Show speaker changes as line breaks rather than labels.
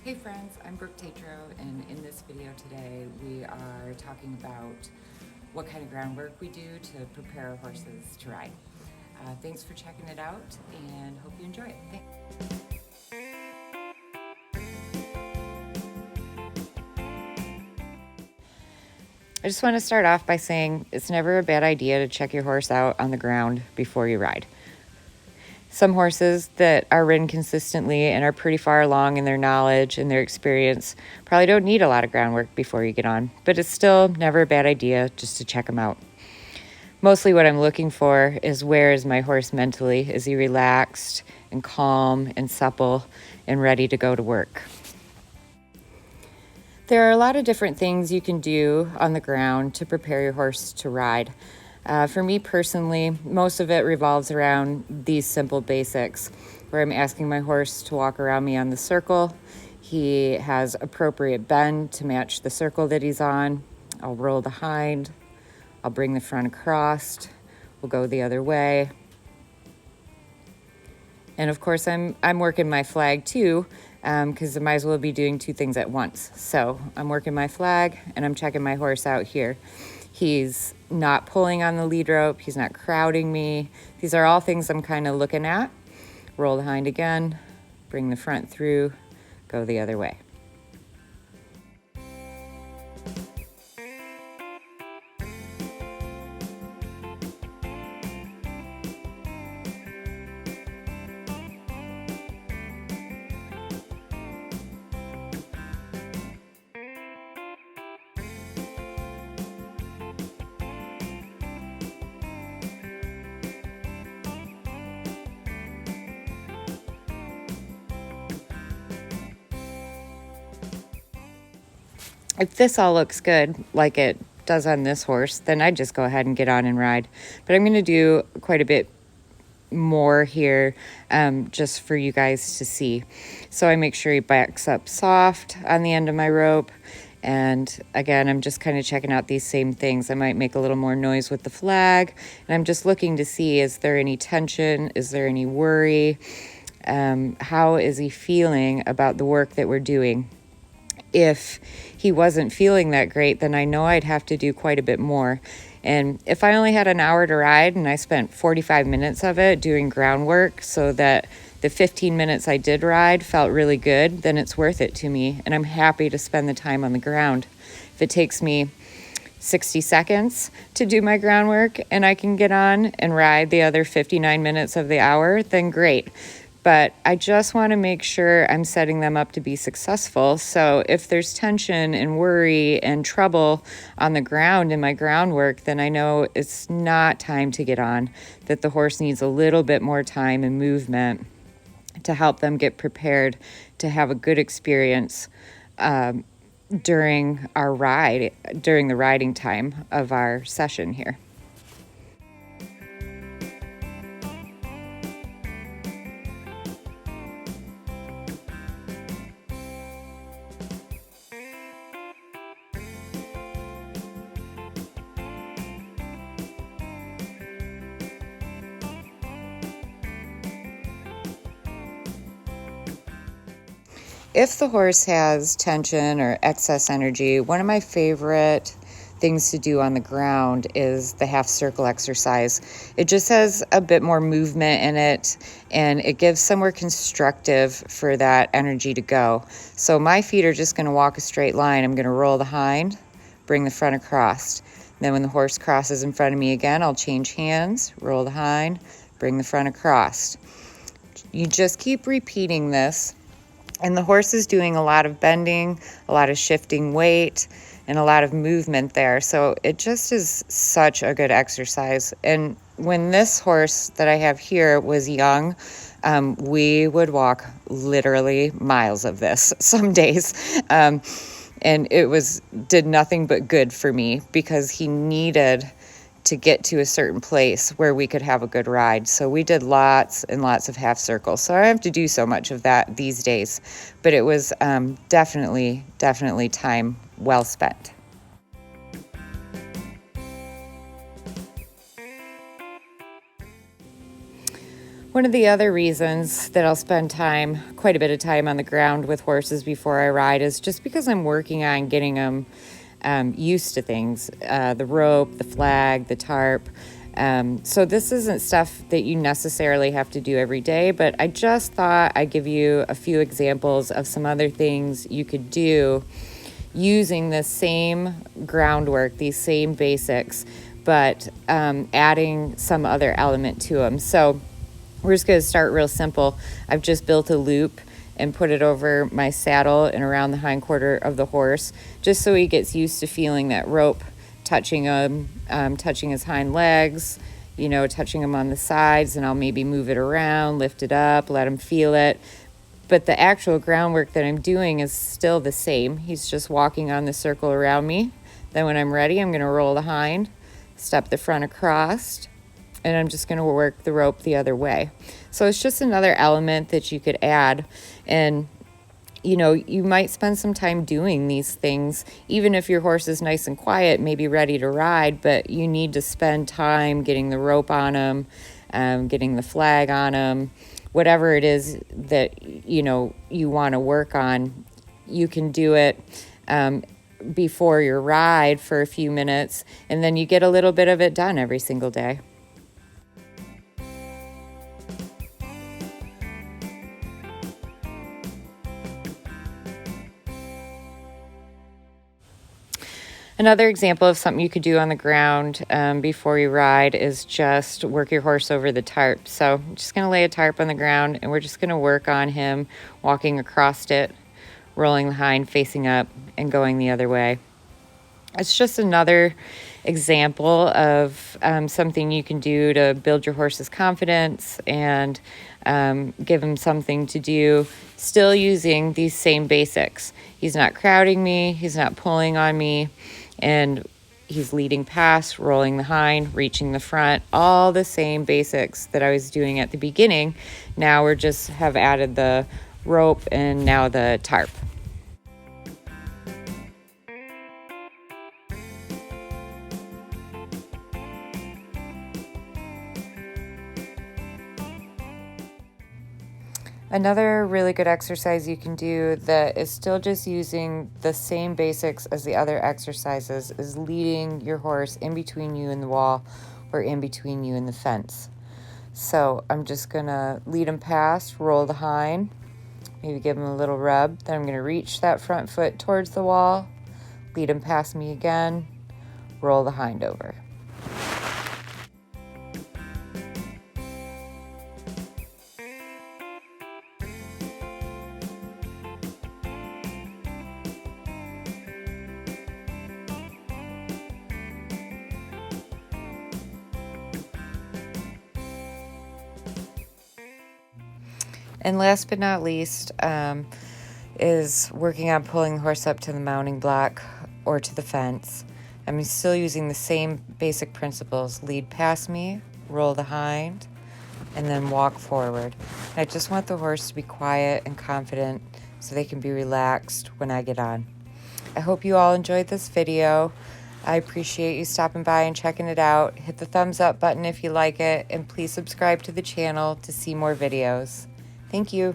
Hey friends, I'm Brooke Tatro, and in this video today we are talking about what kind of groundwork we do to prepare our horses to ride. Thanks for checking it out and hope you enjoy it. Thanks. I just want to start off by saying it's never a bad idea to check your horse out on the ground before you ride. Some horses that are ridden consistently and are pretty far along in their knowledge and their experience probably don't need a lot of groundwork before you get on, but it's still never a bad idea just to check them out. Mostly what I'm looking for is, where is my horse mentally? Is he relaxed and calm and supple and ready to go to work? There are a lot of different things you can do on the ground to prepare your horse to ride. For me personally, most of it revolves around these simple basics, where I'm asking my horse to walk around me on the circle. He has appropriate bend to match the circle that he's on. I'll roll the hind. I'll bring the front across. We'll go the other way. And of course, I'm working my flag too, because I might as well be doing two things at once. So I'm working my flag and I'm checking my horse out here. He's not pulling on the lead rope. He's not crowding me. These are all things I'm kind of looking at. Roll the hind again, bring the front through, go the other way. If this all looks good, like it does on this horse, then I'd just go ahead and get on and ride. But I'm going to do quite a bit more here, just for you guys to see. So I make sure he backs up soft on the end of my rope. And again, I'm just kind of checking out these same things. I might make a little more noise with the flag. And I'm just looking to see, is there any tension? Is there any worry? How is he feeling about the work that we're doing? If he wasn't feeling that great, then I know I'd have to do quite a bit more. And if I only had an hour to ride and I spent 45 minutes of it doing groundwork so that the 15 minutes I did ride felt really good, then it's worth it to me. And I'm happy to spend the time on the ground. If it takes me 60 seconds to do my groundwork and I can get on and ride the other 59 minutes of the hour, then great. But I just want to make sure I'm setting them up to be successful. So if there's tension and worry and trouble on the ground in my groundwork, then I know it's not time to get on, that the horse needs a little bit more time and movement to help them get prepared to have a good experience during our ride, during the riding time of our session here. If the horse has tension or excess energy, one of my favorite things to do on the ground is the half circle exercise. It just has a bit more movement in it, and it gives somewhere constructive for that energy to go. So my feet are just going to walk a straight line. I'm going to roll the hind, bring the front across. Then when the horse crosses in front of me again, I'll change hands, roll the hind, bring the front across. You just keep repeating this. And the horse is doing a lot of bending, a lot of shifting weight, and a lot of movement there. So it just is such a good exercise. And when this horse that I have here was young, we would walk literally miles of this some days. And it did nothing but good for me, because he needed to get to a certain place where we could have a good ride. So we did lots and lots of half circles. So I have to do so much of that these days, but it was definitely time well spent. One of the other reasons that I'll spend quite a bit of time on the ground with horses before I ride is just because I'm working on getting them used to things, the rope, the flag, the tarp. So this isn't stuff that you necessarily have to do every day, but I just thought I'd give you a few examples of some other things you could do using the same groundwork, these same basics, but adding some other element to them. So we're just going to start real simple. I've just built a loop and put it over my saddle and around the hindquarter of the horse, just so he gets used to feeling that rope touching him, touching his hind legs, touching him on the sides, and I'll maybe move it around, lift it up, let him feel it. But the actual groundwork that I'm doing is still the same. He's just walking on the circle around me. Then when I'm ready, I'm going to roll the hind, step the front across, and I'm just going to work the rope the other way. So it's just another element that you could add. And, you might spend some time doing these things, even if your horse is nice and quiet, maybe ready to ride, but you need to spend time getting the rope on him, getting the flag on him, whatever it is that, you want to work on. You can do it before your ride for a few minutes, and then you get a little bit of it done every single day. Another example of something you could do on the ground before you ride is just work your horse over the tarp. So I'm just going to lay a tarp on the ground, and we're just going to work on him walking across it, rolling the hind facing up, and going the other way. It's just another example of something you can do to build your horse's confidence and give him something to do, still using these same basics. He's not crowding me, he's not pulling on me, and he's leading past, rolling the hind, reaching the front, all the same basics that I was doing at the beginning. Now we're just have added the rope and now the tarp. Another really good exercise you can do that is still just using the same basics as the other exercises is leading your horse in between you and the wall or in between you and the fence. So I'm just going to lead him past, roll the hind, maybe give him a little rub. Then I'm going to reach that front foot towards the wall, lead him past me again, roll the hind over. And last but not least is working on pulling the horse up to the mounting block or to the fence. I'm still using the same basic principles. Lead past me, roll the hind, and then walk forward. And I just want the horse to be quiet and confident so they can be relaxed when I get on. I hope you all enjoyed this video. I appreciate you stopping by and checking it out. Hit the thumbs up button if you like it, and please subscribe to the channel to see more videos. Thank you.